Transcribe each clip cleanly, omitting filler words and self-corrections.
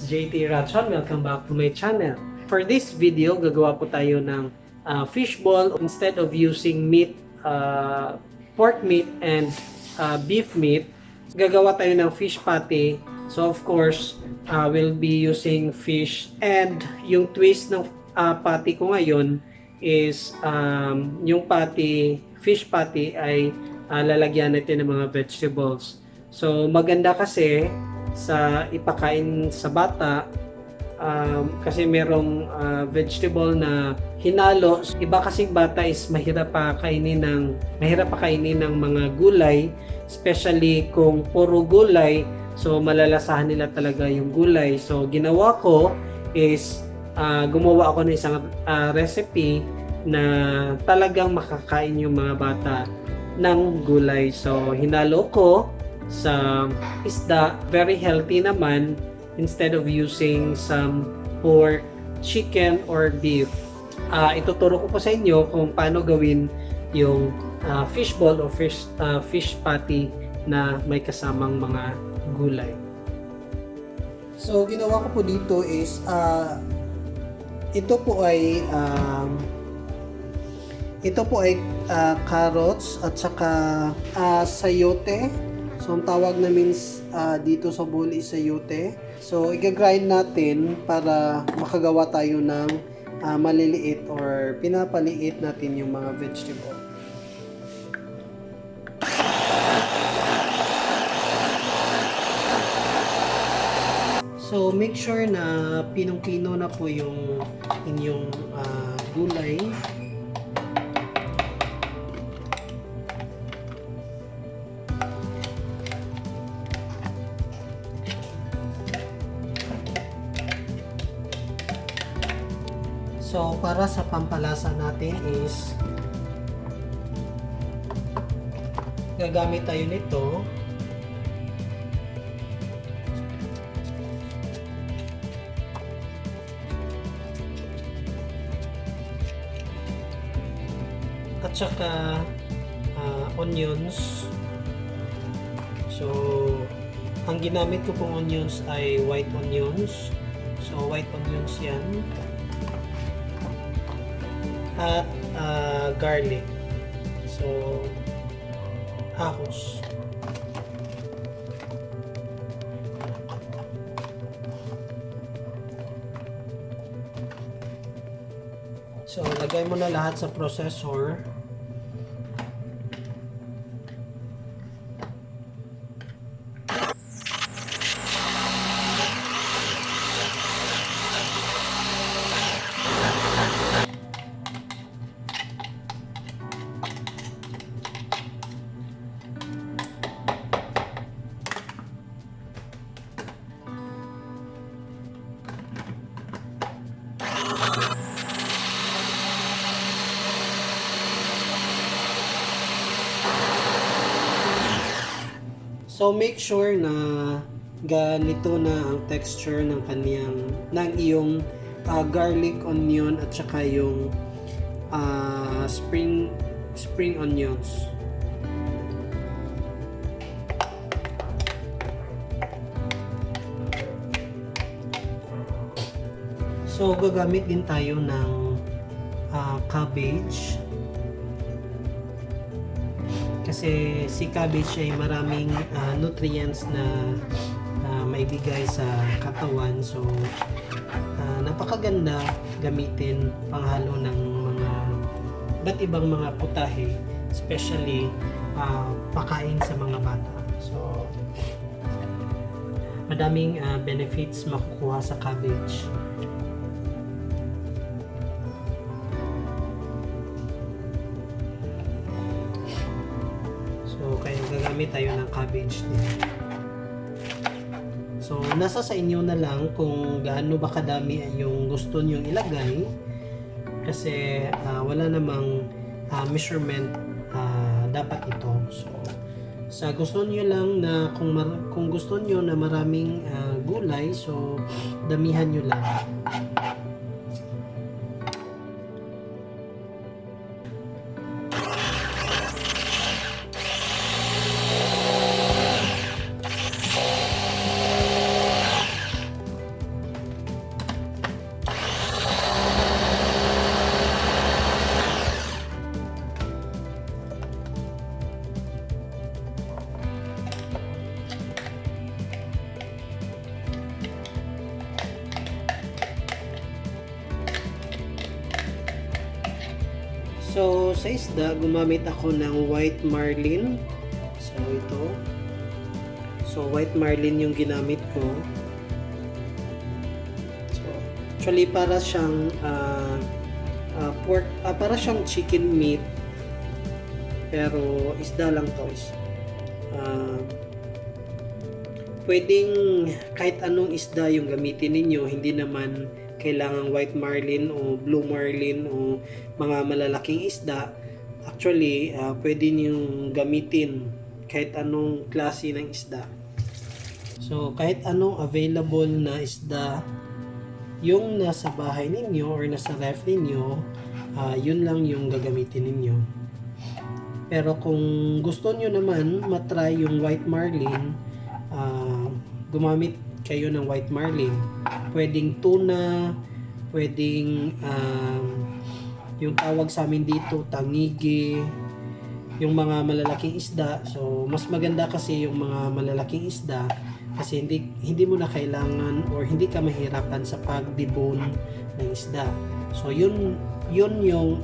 JT Ratson. Welcome back to my channel. For this video, gagawa po tayo ng fishball. Instead of using meat, pork meat and beef meat, gagawa tayo ng fish patty. So of course, we'll be using fish, and yung twist ng patty ko ngayon is yung fish patty ay lalagyan natin ng mga vegetables. So maganda kasi sa ipakain sa bata kasi merong vegetable na hinalo. Iba kasing bata is mahirap pa kainin ng mga gulay, especially kung puro gulay. So malalasahan nila talaga yung gulay. So ginawa ko is gumawa ako ng isang recipe na talagang makakain yung mga bata ng gulay. So hinalo ko sa isda, very healthy naman, instead of using some pork, chicken or beef. Ituturo ko po sa inyo kung paano gawin yung fishball o fish patty na may kasamang mga gulay. So ginawa ko po dito is ito po ay carrots at saka sayote. So ang tawag namin dito sa bowl is sayote. So i-grind natin para makagawa tayo ng maliliit or pinapaliit natin yung mga vegetable. So make sure na pinong-pino na po yung inyong gulay. So para sa pampalasa natin is gagamit tayo nito. At saka onions. So ang ginamit ko pong onions ay white onions. So white onions yan. At garlic. So ahos. So lagay mo na lahat sa processor. So make sure na ganito na ang texture ng iyong garlic onion at saka yung spring onions. So gagamit din tayo ng cabbage. Kasi si cabbage ay maraming nutrients na maibigay sa katawan. So napakaganda gamitin panghalo ng mga iba't ibang mga putahe, especially pakain sa mga bata. So madaming benefits makukuha sa cabbage. Kaya gagamit tayo ng cabbage din. So nasa sa inyo na lang kung gaano ba kadami yung gusto nyong ilagay, kasi wala namang measurement dapat ito. So sa gusto nyo lang na kung gusto nyo na maraming gulay, so damihan nyo lang. sa isda, gumamit ako ng white marlin. So ito. So white marlin yung ginamit ko. So actually para siyang pork, para siyang chicken meat, pero isda lang to. Pwedeng kahit anong isda yung gamitin ninyo, hindi naman kailangan white marlin o blue marlin o mga malalaking isda. Actually, pwede niyong gamitin kahit anong klase ng isda. So, kahit anong available na isda yung nasa bahay ninyo or nasa ref ninyo, yun lang yung gagamitin ninyo. Pero kung gusto nyo naman matry yung white marlin, gumamit kayo ng white marlin. Pwedeng tuna, pwedeng yung tawag sa amin dito, tangigi, yung mga malalaking isda. So, mas maganda kasi yung mga malalaking isda kasi hindi mo na kailangan or hindi ka mahirapan sa pag-debone ng isda. So, yun yung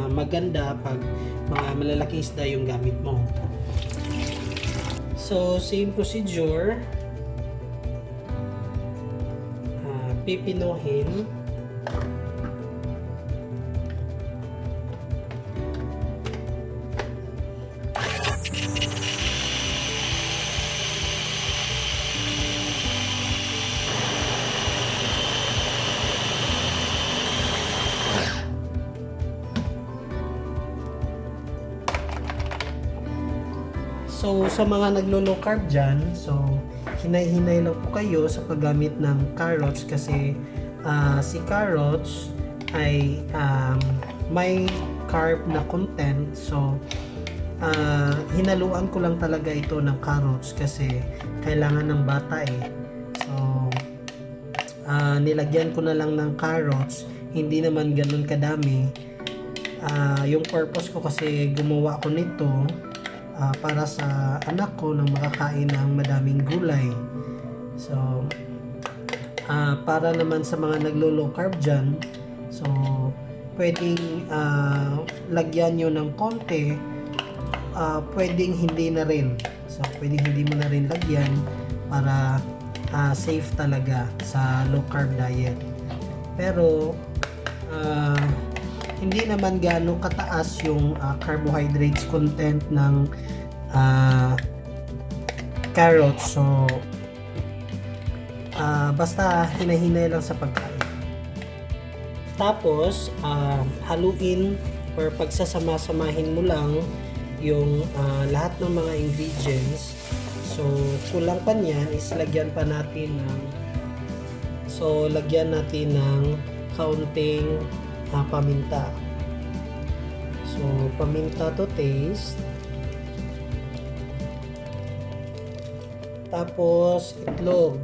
maganda pag mga malalaking isda yung gamit mo. So, same procedure. Pipinohin. So, sa mga naglo-low carb dyan, so, hinay-hinay lang po kayo sa paggamit ng carrots kasi si carrots ay may carb na content. So, hinaluan ko lang talaga ito ng carrots kasi kailangan ng bata eh. So, nilagyan ko na lang ng carrots, hindi naman ganun kadami. Yung purpose ko kasi gumawa ko nito para sa anak ko nang makakain ng madaming gulay. So, para naman sa mga naglo-low carb dyan, so, pwedeng lagyan nyo ng konti, pwedeng hindi na rin. So, pwedeng hindi mo na rin lagyan para safe talaga sa low carb diet. Pero, hindi naman gaano kataas yung carbohydrates content ng carrots. So, basta hinahinay lang sa pagkain. Tapos, haluin or pagsasama-samahin mo lang yung lahat ng mga ingredients. So, kulang pa niyan is lagyan pa natin ng kaunting paminta. So, paminta to taste. Tapos, itlog.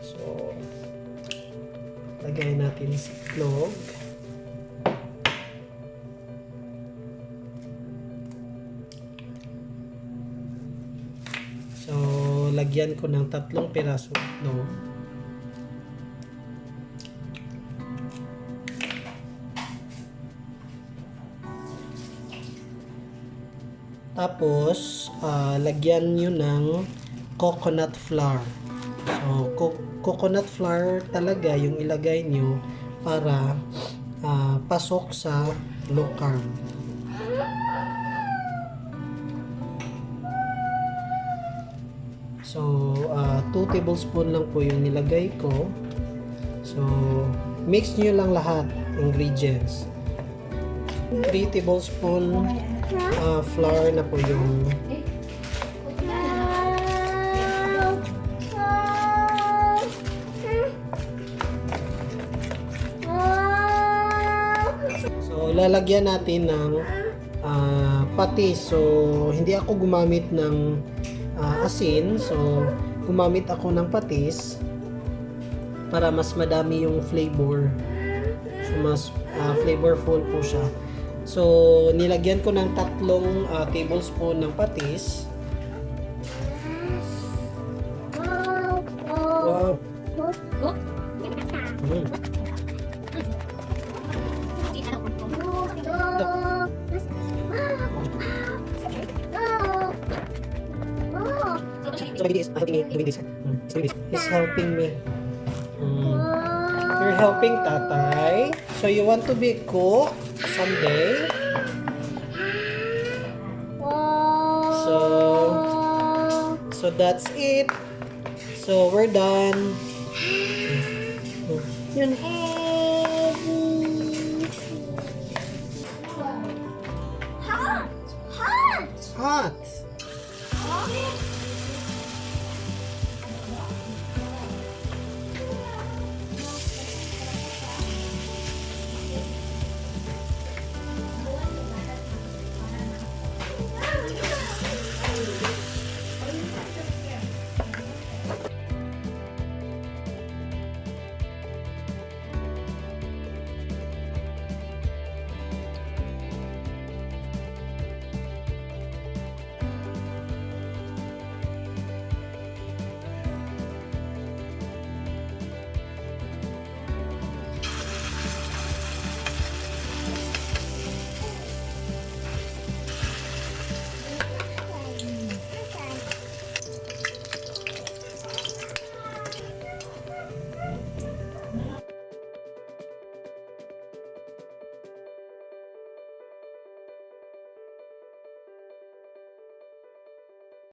So, lagay natin sa itlog. So, lagyan ko ng 3 piraso itlog. Tapos, lagyan nyo ng coconut flour. So, coconut flour talaga yung ilagay nyo para pasok sa low carb. So, 2 tablespoon lang po yung nilagay ko. So, mix nyo lang lahat ingredients. 3 tablespoon flour na po yung so lalagyan natin ng patis. So hindi ako gumamit ng asin, so gumamit ako ng patis para mas madami yung flavor. So mas flavorful po siya. So, nilagyan ko ng 3 tablespoon ng patis. Wow. So my baby is helping me doing this. He's doing this. He's helping me. You're helping tatay. So you want to be cook someday? So that's it. So we're done. Yun. Hot.